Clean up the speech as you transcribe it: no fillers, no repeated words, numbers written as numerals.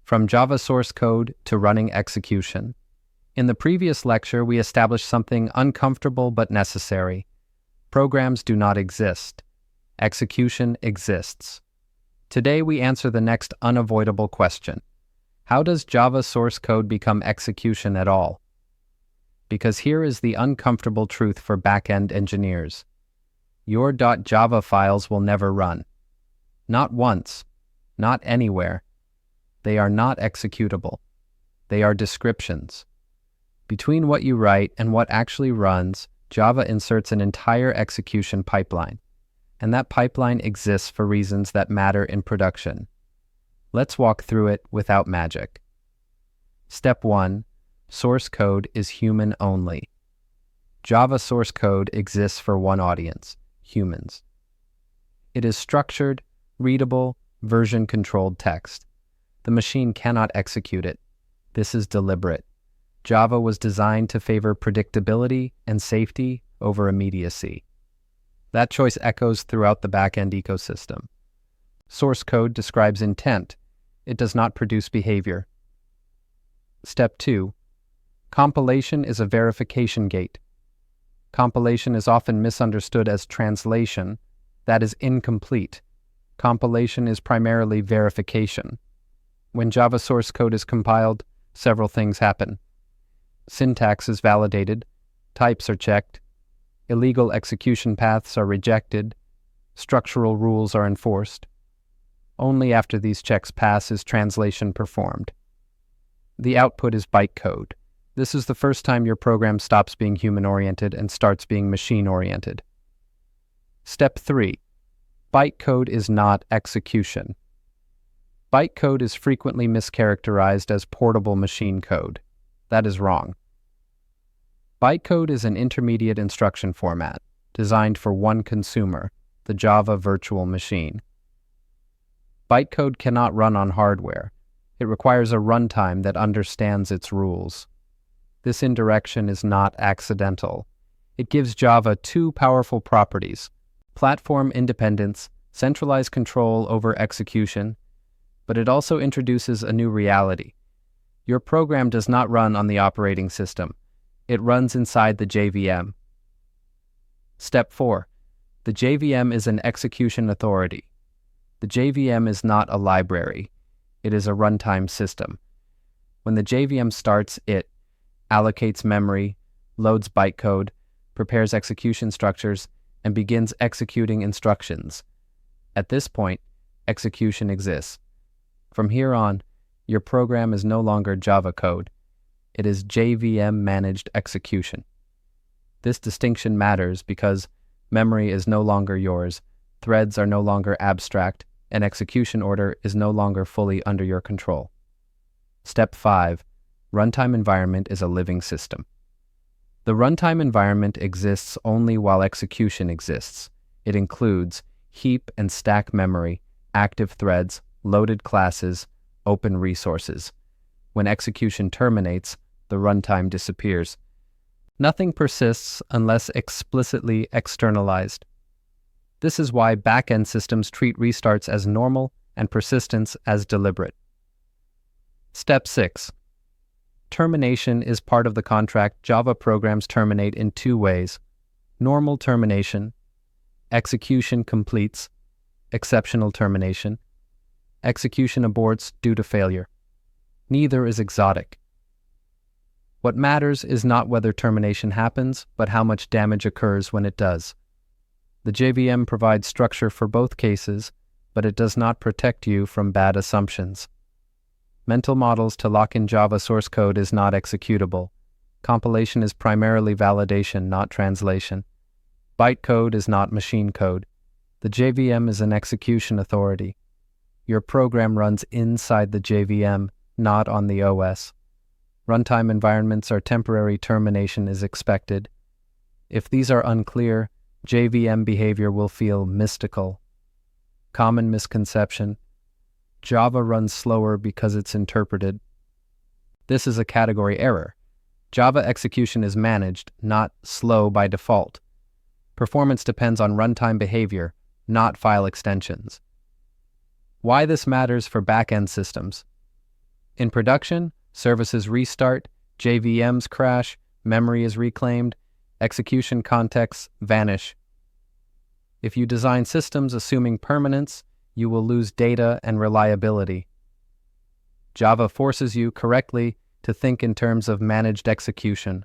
From Java source code to running execution. In the previous lecture, we established something uncomfortable but necessary. Programs do not exist. Execution exists. Today, we answer the next unavoidable question. How does Java source code become execution at all? Because here is the uncomfortable truth for backend engineers. Your .java files will never run. Not once. Not anywhere. They are not executable. They are descriptions. Between what you write and what actually runs, Java inserts an entire execution pipeline. And that pipeline exists for reasons that matter in production. Let's walk through it without magic. Step 1. Source code is human only. Java source code exists for one audience, humans. It is structured, readable, version-controlled text. The machine cannot execute it. This is deliberate. Java was designed to favor predictability and safety over immediacy. That choice echoes throughout the backend ecosystem. Source code describes intent. It does not produce behavior. Step 2. Compilation is a verification gate. Compilation is often misunderstood as translation. That is incomplete. Compilation is primarily verification. When Java source code is compiled, several things happen. Syntax is validated, types are checked, illegal execution paths are rejected, structural rules are enforced. Only after these checks pass is translation performed. The output is bytecode. This is the first time your program stops being human-oriented and starts being machine-oriented. Step 3. Bytecode is not execution. Bytecode is frequently mischaracterized as portable machine code. That is wrong. Bytecode is an intermediate instruction format designed for one consumer, the Java virtual machine. Bytecode cannot run on hardware. It requires a runtime that understands its rules. This indirection is not accidental. It gives Java two powerful properties: platform independence, centralized control over execution, but it also introduces a new reality. Your program does not run on the operating system. It runs inside the JVM. Step 4. The JVM is an execution authority. The JVM is not a library. It is a runtime system. When the JVM starts, it allocates memory, loads bytecode, prepares execution structures, and begins executing instructions. At this point, execution exists. From here on, your program is no longer Java code. It is JVM-managed execution. This distinction matters because memory is no longer yours, threads are no longer abstract, and execution order is no longer fully under your control. Step 5. Runtime environment is a living system. The runtime environment exists only while execution exists. It includes heap and stack memory, active threads, loaded classes, open resources. When execution terminates, the runtime disappears. Nothing persists unless explicitly externalized. This is why backend systems treat restarts as normal and persistence as deliberate. Step 6. Termination is part of the contract. Java programs terminate in two ways: normal termination, execution completes, exceptional termination. Execution aborts due to failure. Neither is exotic. What matters is not whether termination happens, but how much damage occurs when it does. The JVM provides structure for both cases, but it does not protect you from bad assumptions. Mental models to lock in Java source code is not executable. Compilation is primarily validation, not translation. Bytecode is not machine code. The JVM is an execution authority. Your program runs inside the JVM, not on the OS. Runtime environments are temporary. Termination is expected. If these are unclear, JVM behavior will feel mystical. Common misconception: Java runs slower because it's interpreted. This is a category error. Java execution is managed, not slow by default. Performance depends on runtime behavior, not file extensions. Why this matters for backend systems. In production, services restart, JVMs crash, memory is reclaimed, execution contexts vanish. If you design systems assuming permanence, you will lose data and reliability. Java forces you correctly to think in terms of managed execution.